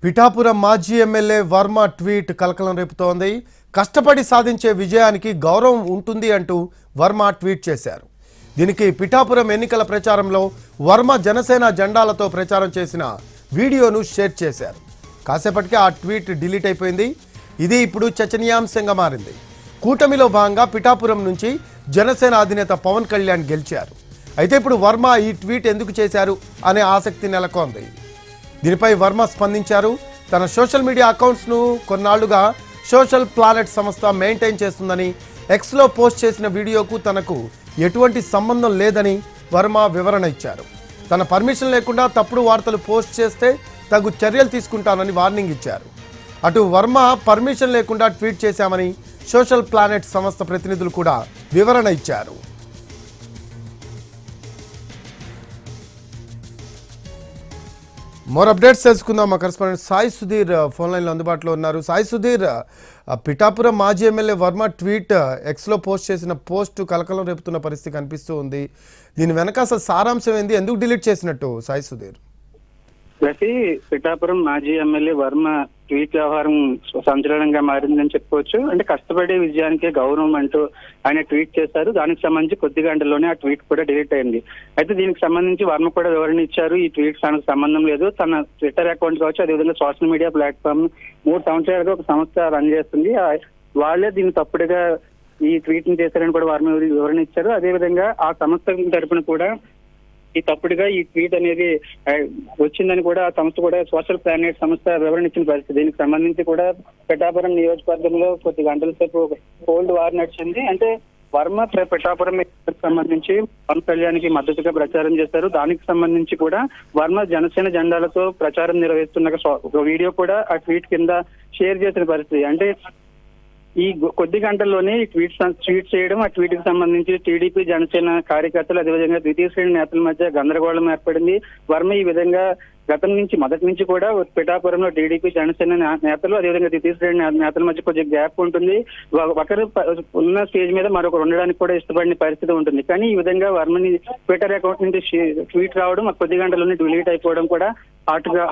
పిఠాపురం మాజీ MLA Varma tweet కలకలం రేపుతోంది. కష్టపడి సాధించే విజయానికి గౌరవం ఉంటుంది అంటూ వర్మ ట్వీట్ చేశారు. దీనికి పిఠాపురం ఎన్నికల ప్రచారంలో వర్మ జనసేన జెండాలతో ప్రచారం చేసిన వీడియోను షేర్ చేశారు. కాసేపటికే ఆ ట్వీట్ డిలీట్ అయిపోయింది. ఇది ఇప్పుడు చర్చనీయాంశంగా మారింది. కూటమిలో భాగంగా పిఠాపురం నుంచి జనసేన అధినేత పవన్ కళ్యాణ్ గెలిచారు. అయితే ఇప్పుడు వర్మ ఈ ట్వీట్ ఎందుకు చేశారు అనే ఆసక్తి నెలకొంది. దీనిపై వర్మ స్పందించారు. తన సోషల్ మీడియా అకౌంట్స్ను కొన్నాళ్లుగా సోషల్ ప్లానెట్ సంస్థ మెయింటైన్ చేస్తుందని, ఎక్స్లో పోస్ట్ చేసిన వీడియోకు తనకు ఎటువంటి సంబంధం లేదని వర్మ వివరణ ఇచ్చారు. తన పర్మిషన్ లేకుండా తప్పుడు వార్తలు పోస్ట్ చేస్తే తగు చర్యలు తీసుకుంటానని వార్నింగ్ ఇచ్చారు. అటు వర్మ పర్మిషన్ లేకుండా ట్వీట్ చేశామని సోషల్ ప్లానెట్ సంస్థ ప్రతినిధులు కూడా వివరణ ఇచ్చారు. మోర్ అప్డేట్స్ తెలుసుకుందాం. మా కరెస్పాండెంట్ సాయి సుధీర్ ఫోన్ లైన్లో అందుబాటులో ఉన్నారు. సాయి సుధీర్, పిఠాపురం మాజీ ఎమ్మెల్యే వర్మ ట్వీట్ ఎక్స్లో పోస్ట్ చేసిన పోస్ట్ కలకలం రేపుతున్న పరిస్థితి కనిపిస్తూ ఉంది. దీని వెనక అసలు సారాంశం ఏంది, ఎందుకు డిలీట్ చేసినట్టు సాయి సుధీర్? పిఠాపురం మాజీ ఎమ్మెల్యే వర్మ ట్వీట్ వ్యవహారం సంచలనంగా మారిందని చెప్పుకోవచ్చు. అంటే కష్టపడే విజయానికి గౌరవం అంటూ ఆయన ట్వీట్ చేశారు. దానికి సంబంధించి కొద్ది గంటల్లోనే ఆ ట్వీట్ కూడా డిలీట్ అయింది. అయితే దీనికి సంబంధించి వర్మ కూడా వివరణ ఇచ్చారు. ఈ ట్వీట్ తనకు సంబంధం లేదు. తన ట్విట్టర్ అకౌంట్ కావచ్చు, అదేవిధంగా సోషల్ మీడియా ప్లాట్ఫామ్ 3 సంవత్సరాలుగా ఒక సంస్థ రన్ చేస్తుంది. వాళ్లే దీన్ని తప్పుడుగా ఈ ట్వీట్ ని చేశారని కూడా వర్మ వివరణ ఇచ్చారు. అదేవిధంగా ఆ సంస్థ తరపున కూడా ఈ తప్పుడుగా ఈ ట్వీట్ అనేది వచ్చిందని కూడా ఆ సంస్థ కూడా సోషల్ ప్లానెట్ సంస్థ వివరణ ఇచ్చిన పరిస్థితి. దీనికి సంబంధించి కూడా పిఠాపురం నియోజకవర్గంలో కొద్ది గంటల సేపు కోల్డ్ వార్ నడిచింది. అంటే వర్మ పిఠాపురం సంబంధించి పవన్ కళ్యాణ్కి మద్దతుగా ప్రచారం చేశారు. దానికి సంబంధించి కూడా వర్మ జనసేన జెండాలతో ప్రచారం నిర్వహిస్తున్న ఒక వీడియో కూడా ఆ ట్వీట్ కింద షేర్ చేసిన పరిస్థితి. అంటే ఈ కొద్ది గంటల్లోనే ఈ ట్వీట్ చేయడం, ఆ ట్వీట్ కి సంబంధించి టీడీపీ జనసేన కార్యకర్తలు అదేవిధంగా ద్వితీయ శ్రేణి నేతల మధ్య గందరగోళం ఏర్పడింది. వర్మ ఈ విధంగా మొదటి నుంచి కూడా పిఠాపురంలో టీడీపీ జనసేన నేతలు అదేవిధంగా ద్వితీయ శ్రేణి నేతల మధ్య కొంచెం గ్యాప్ ఉంటుంది. ఒకరు ఉన్న స్టేజ్ మీద మరొకరు ఉండడానికి కూడా ఇష్టపడిన పరిస్థితి ఉంటుంది. కానీ ఈ విధంగా వర్మని ట్విట్టర్ అకౌంట్ నుంచి ట్వీట్ రావడం, ఆ కొద్ది గంటల్లోనే డిలీట్ అయిపోవడం కూడా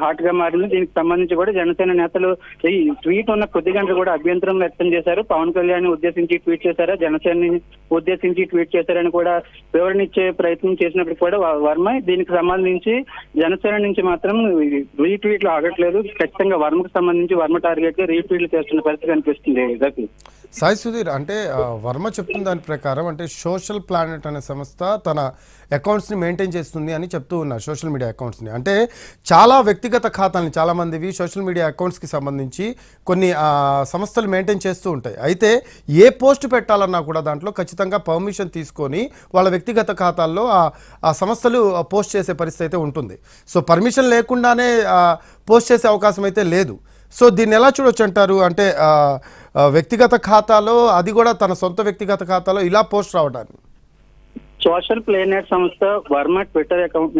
హాట్ గా మారింది. దీనికి సంబంధించి కూడా జనసేన నేతలు ఈ ట్వీట్ ఉన్న కొద్ది గంటలు కూడా అభ్యంతరం వ్యక్తం చేశారు. పవన్ కళ్యాణ్ ఉద్దేశించి ట్వీట్ చేశారా, జనసేనని ఉద్దేశించి ట్వీట్ చేశారని కూడా వివరణ ఇచ్చే ప్రయత్నం చేసినప్పుడు కూడా వర్మ దీనికి సంబంధించి జనసేన నుంచి మాత్రం రీట్వీట్లు ఆగట్లేదు. ఖచ్చితంగా వర్మకు సంబంధించి వర్మ టార్గెట్ గా రీట్వీట్లు చేస్తున్న పరిస్థితి కనిపిస్తుంది. సాయి సుధీర్, అంటే వర్మ చెప్తున్న దాని ప్రకారం అంటే సోషల్ ప్లానెట్ అనే సంస్థ తన అకౌంట్స్ని మెయింటైన్ చేస్తుంది అని చెప్తూ ఉన్నారు. సోషల్ మీడియా అకౌంట్స్ని అంటే చాలా వ్యక్తిగత ఖాతాలని చాలామందివి సోషల్ మీడియా అకౌంట్స్కి సంబంధించి కొన్ని సంస్థలు మెయింటైన్ చేస్తూ ఉంటాయి. అయితే ఏ పోస్ట్ పెట్టాలన్నా కూడా దాంట్లో ఖచ్చితంగా పర్మిషన్ తీసుకొని వాళ్ళ వ్యక్తిగత ఖాతాల్లో ఆ సంస్థలు పోస్ట్ చేసే పరిస్థితి అయితే ఉంటుంది. సో పర్మిషన్ లేకుండానే పోస్ట్ చేసే అవకాశం అయితే లేదు. సో దీన్ని ఎలా చూడొచ్చు అంటారు? అంటే వ్యక్తిగత ఖాతాలో, అది కూడా తన సొంత వ్యక్తిగత ఖాతాలో ఇలా పోస్ట్ రావడానికి సోషల్ ప్లానెట్ సంస్థ వర్మ ట్విట్టర్ అకౌంట్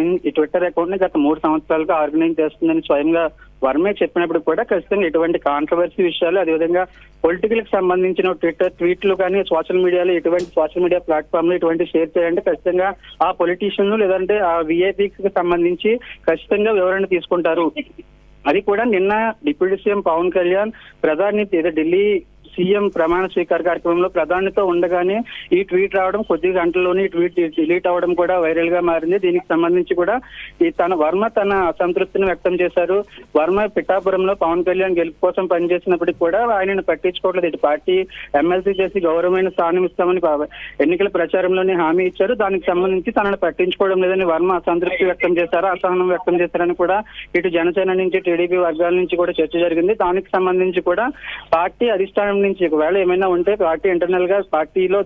ని గత 3 సంవత్సరాలుగా ఆర్గనైజ్ చేస్తుందని స్వయంగా వర్మే చెప్పినప్పుడు కూడా ఖచ్చితంగా ఎటువంటి కాంట్రవర్సీ విషయాలు అదేవిధంగా పొలిటికల్ కి సంబంధించిన ట్వీట్లు కానీ సోషల్ మీడియాలో ఎటువంటి సోషల్ మీడియా ప్లాట్ఫామ్ లో ఎటువంటి షేర్ చేయాలంటే ఖచ్చితంగా ఆ పొలిటీషియన్లు లేదంటే ఆ విఐపీకి సంబంధించి ఖచ్చితంగా వివరణ తీసుకుంటారు. అది కూడా నిన్న డిప్యూటీ సీఎం పవన్ కళ్యాణ్ ప్రధాని ఢిల్లీ సీఎం ప్రమాణ స్వీకార కార్యక్రమంలో ప్రధానితో ఉండగానే ఈ ట్వీట్ రావడం, కొద్ది గంటల్లోనే ఈ ట్వీట్ డిలీట్ అవడం కూడా వైరల్ గా మారింది. దీనికి సంబంధించి కూడా వర్మ తన అసంతృప్తిని వ్యక్తం చేశారు. వర్మ పిఠాపురంలో పవన్ కళ్యాణ్ గెలుపు కోసం పనిచేసినప్పటికీ కూడా ఆయనను పట్టించుకోవట్లేదు. ఇటు పార్టీ ఎమ్మెల్సీ చేసి గౌరవమైన స్థానం ఇస్తామని ఎన్నికల ప్రచారంలోనే హామీ ఇచ్చారు. దానికి సంబంధించి తనను పట్టించుకోవడం లేదని వర్మ అసంతృప్తి వ్యక్తం చేశారు, అసహనం వ్యక్తం చేశారని కూడా ఇటు జనసేన నుంచి టీడీపీ వర్గాల నుంచి కూడా చర్చ జరిగింది. దానికి సంబంధించి కూడా పార్టీ అధిష్టానం నుంచి ఒకవేళ ఏమైనా ఉంటే పార్టీ ఇంటర్నల్ గా పార్టీలో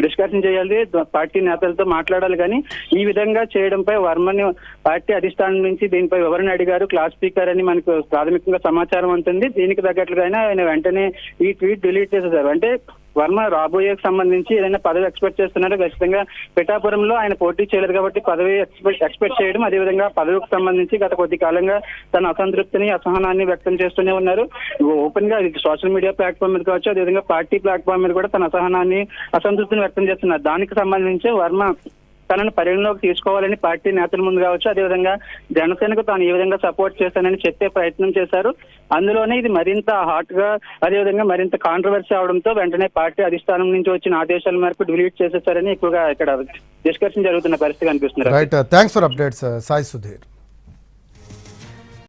డిస్కషన్ చేయాలి, పార్టీ నేతలతో మాట్లాడాలి. కానీ ఈ విధంగా చేయడంపై వర్మని పార్టీ అధిష్టానం నుంచి దీనిపై వివరణ అడిగారు. క్లాస్ స్పీకర్ అని మనకు ప్రాథమికంగా సమాచారం ఉంటుంది. దీనికి తగ్గట్లుగా ఆయన వెంటనే ఈ ట్వీట్ డిలీట్ చేసేశారు. అంటే వర్మ రాబోయేకి సంబంధించి ఏదైనా పదవి ఎక్స్పెక్ట్ చేస్తున్నారో ఖచ్చితంగా పిఠాపురంలో ఆయన పోటీ చేయలేదు కాబట్టి పదవి ఎక్స్పెక్ట్ చేయడం, అదేవిధంగా పదవికి సంబంధించి గత కొద్ది కాలంగా తన అసంతృప్తిని అసహనాన్ని వ్యక్తం చేస్తూనే ఉన్నారు. ఓపెన్ గా సోషల్ మీడియా ప్లాట్ఫామ్ మీద కావచ్చు, అదేవిధంగా పార్టీ ప్లాట్ఫామ్ మీద కూడా తన అసహనాన్ని అసంతృప్తిని వ్యక్తం చేస్తున్నారు. దానికి సంబంధించి వర్మ తనను పరిగణలోకి తీసుకోవాలని పార్టీ నేతల ముందు కావచ్చు, అదేవిధంగా జనసేనకు తాను ఈ విధంగా సపోర్ట్ చేశానని చెప్పే ప్రయత్నం చేశారు. అందులోనే ఇది మరింత హాట్ గా, అదేవిధంగా మరింత కాంట్రవర్సీ అవడంతో వెంటనే పార్టీ అధిష్టానం నుంచి వచ్చిన ఆదేశాల మేరకు డిలీట్ చేసేసారని ఎక్కువగా ఇక్కడ డిస్కషన్ జరుగుతున్న పరిస్థితి కనిపిస్తుంది. Right, thanks for updates Sai Sudheer.